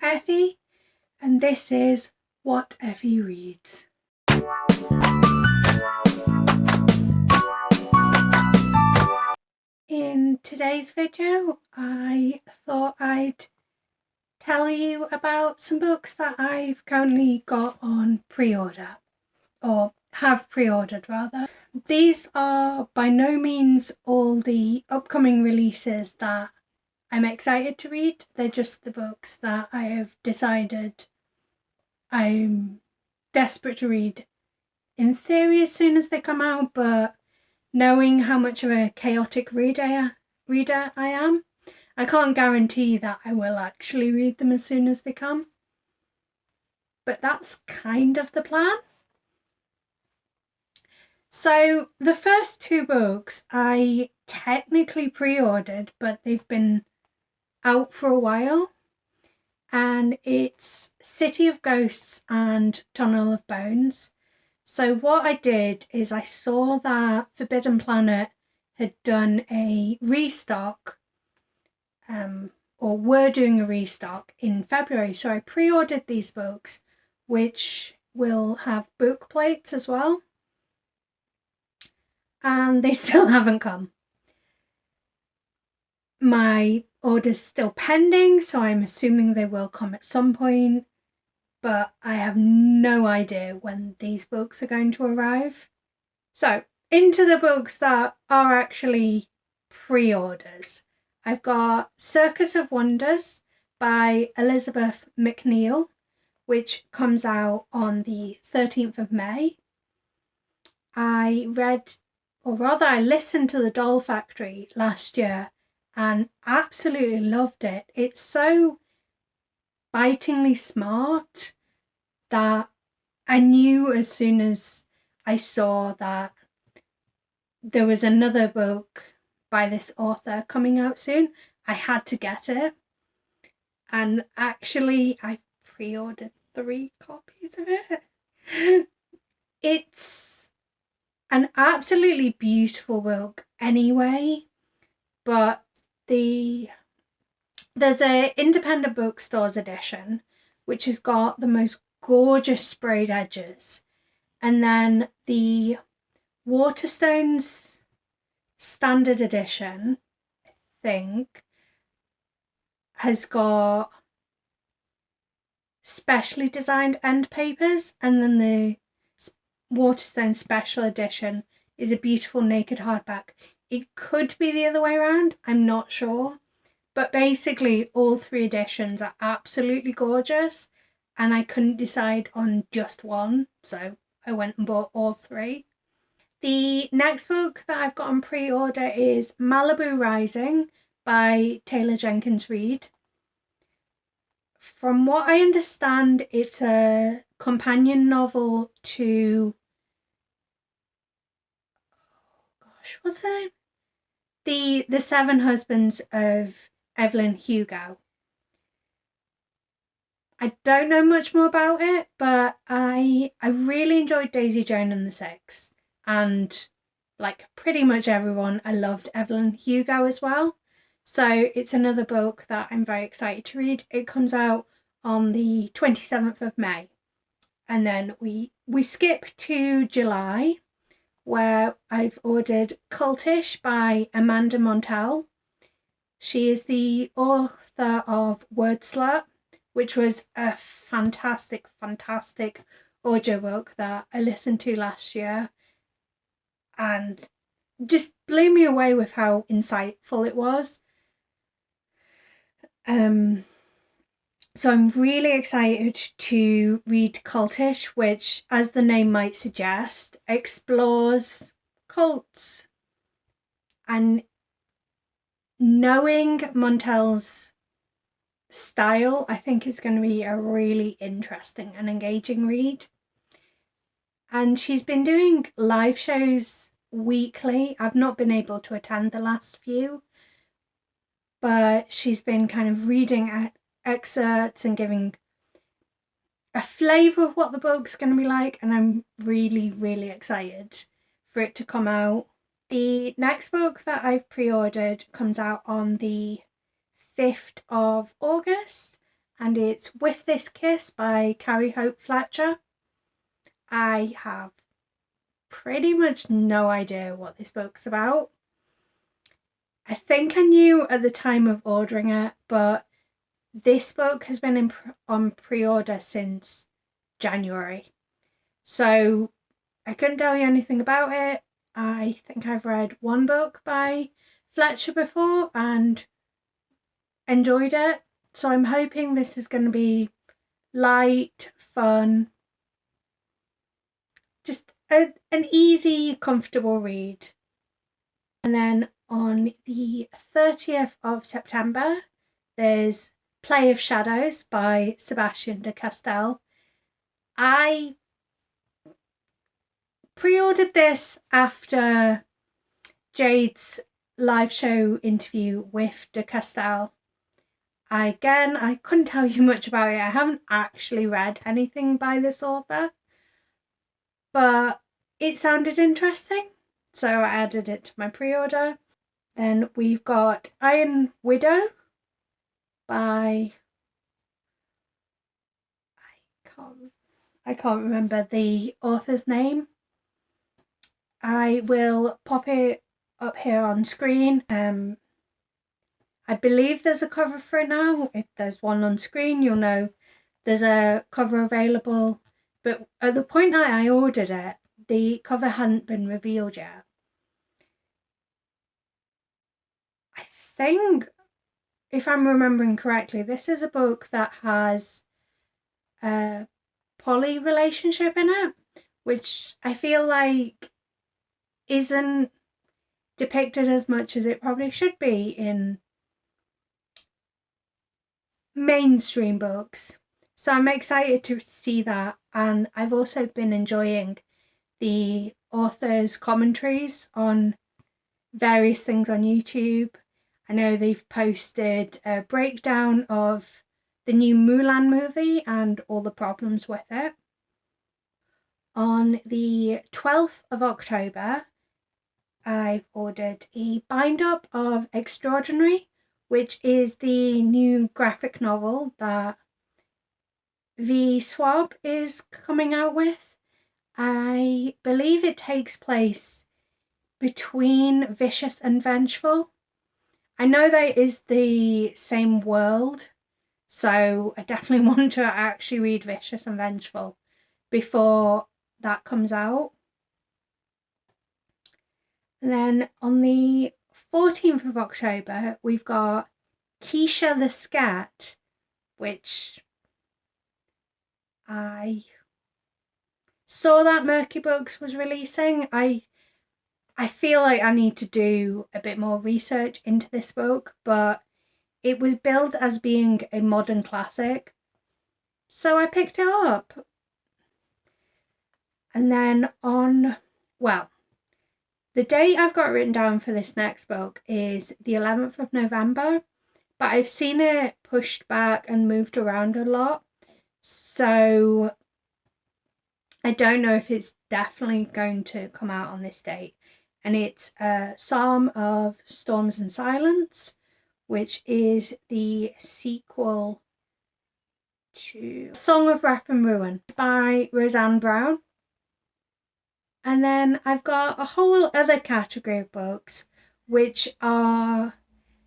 Effie, and this is What Effie Reads. In today's video, I thought I'd tell you about some books that I've currently got on pre-order, or have pre-ordered rather. These are by no means all the upcoming releases that I'm excited to read. They're just the books that I have decided I'm desperate to read in theory as soon as they come out, but knowing how much of a chaotic reader I am, I can't guarantee that I will actually read them as soon as they come. But that's kind of the plan. So the first two books I technically pre-ordered, but they've been out for a while. And it's City of Ghosts and Tunnel of Bones. So what I did is I saw that Forbidden Planet had done a restock, or were doing a restock in February. So I pre-ordered these books, which will have book plates as well. And they still haven't come. My order's still pending, so I'm assuming they will come at some point. But I have no idea when these books are going to arrive. So, into the books that are actually pre-orders. I've got Circus of Wonders by Elizabeth McNeil, which comes out on the 13th of May. I listened to The Doll Factory last year and absolutely loved it. It's so bitingly smart that I knew as soon as I saw that there was another book by this author coming out soon, I had to get it. And actually, I pre-ordered 3 copies of it. It's an absolutely beautiful book anyway, but there's a independent bookstores edition, which has got the most gorgeous sprayed edges, and then the Waterstones standard edition, I think, has got specially designed end papers, and then the Waterstone special edition is a beautiful naked hardback. It could be the other way around, I'm not sure, but basically all 3 editions are absolutely gorgeous, and I couldn't decide on just one, so I went and bought all 3. The next book that I've got on pre-order is Malibu Rising by Taylor Jenkins Reid. From what I understand, it's a companion novel to... what's her name? The 7 Husbands of Evelyn Hugo. I don't know much more about it, but I really enjoyed Daisy Joan and the Six, and like pretty much everyone, I loved Evelyn Hugo as well. So it's another book that I'm very excited to read. It comes out on the 27th of May, and then we skip to July, where I've ordered Cultish by Amanda Montell. She is the author of Word Slut, which was a fantastic audiobook that I listened to last year and just blew me away with how insightful it was. So I'm really excited to read Cultish, which, as the name might suggest, explores cults. And knowing Montell's style, I think is going to be a really interesting and engaging read. And she's been doing live shows weekly. I've not been able to attend the last few, but she's been kind of reading excerpts and giving a flavour of what the book's going to be like, and I'm really excited for it to come out. The next book that I've pre-ordered comes out on the 5th of August, and it's With This Kiss by Carrie Hope Fletcher. I have pretty much no idea what this book's about. I think I knew at the time of ordering it, but this book has been on pre-order since January. So I couldn't tell you anything about it. I think I've read one book by Fletcher before and enjoyed it. So I'm hoping this is going to be light, fun, just an easy, comfortable read. And then on the 30th of September, there's Play of Shadows by Sebastian de Castell. I pre-ordered this after Jade's live show interview with de Castell. I couldn't tell you much about it. I haven't actually read anything by this author, but it sounded interesting, so I added it to my pre-order. Then we've got Iron Widow by I can't remember the author's name. I will pop it up here on screen. I believe there's a cover for it now. If there's one on screen, you'll know there's a cover available. But at the point that I ordered it, the cover hadn't been revealed yet. I think, if I'm remembering correctly, this is a book that has a poly relationship in it, which I feel like isn't depicted as much as it probably should be in mainstream books. So I'm excited to see that, and I've also been enjoying the author's commentaries on various things on YouTube. I know they've posted a breakdown of the new Mulan movie and all the problems with it. On the 12th of October, I've ordered a bind-up of Extraordinary, which is the new graphic novel that V Swab is coming out with. I believe it takes place between Vicious and Vengeful. I know that is the same world, so I definitely want to actually read Vicious and Vengeful before that comes out. And then on the 14th of October, we've got Keisha the Cat, which I saw that Murky Books was releasing. I feel like I need to do a bit more research into this book, but it was billed as being a modern classic, so I picked it up. And then the date I've got written down for this next book is the 11th of November, but I've seen it pushed back and moved around a lot, so I don't know if it's definitely going to come out on this date. And it's a Psalm of Storms and Silence, which is the sequel to Song of Wrath and Ruin by Roseanne Brown. And then I've got a whole other category of books, which are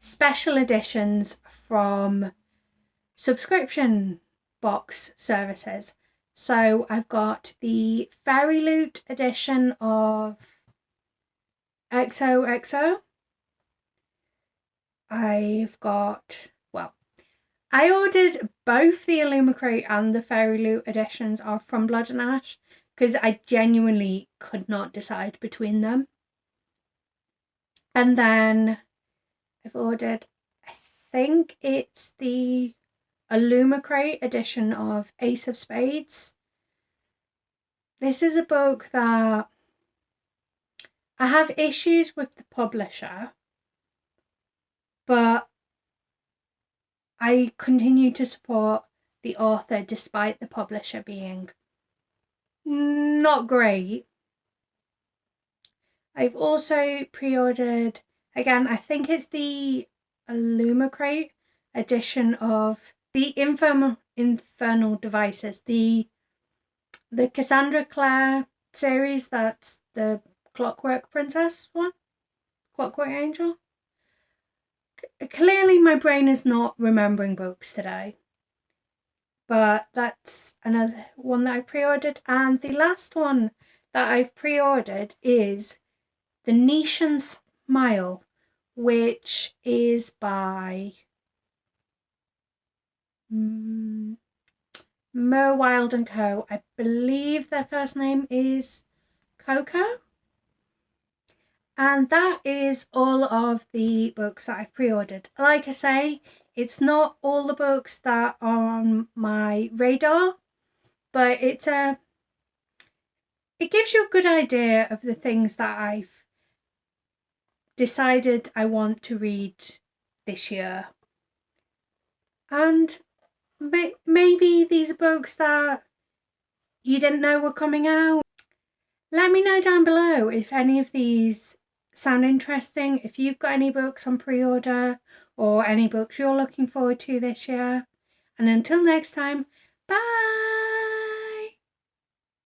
special editions from subscription box services. So I've got the Fairy Loot edition of Xoxo. I ordered both the Illumicrate and the Fairy Loot editions of From Blood and Ash because I genuinely could not decide between them. And then I've ordered, I think it's the Illumicrate edition of Ace of Spades. This is a book that I have issues with the publisher, but I continue to support the author despite the publisher being not great. I've also pre-ordered, again, I think it's the Illumicrate edition of the Infernal Devices, the Cassandra Clare series, that's the Clockwork Princess one, Clockwork Angel. Clearly my brain is not remembering books today, but that's another one that I pre-ordered. And the last one that I've pre-ordered is The Nician Smile, which is by Mer Wild and Co. I believe their first name is Coco. And that is all of the books that I've pre-ordered. Like I say, it's not all the books that are on my radar, but it gives you a good idea of the things that I've decided I want to read this year. And maybe these are books that you didn't know were coming out. Let me know down below if any of these sound interesting, if you've got any books on pre-order or any books you're looking forward to this year. And until next time, bye!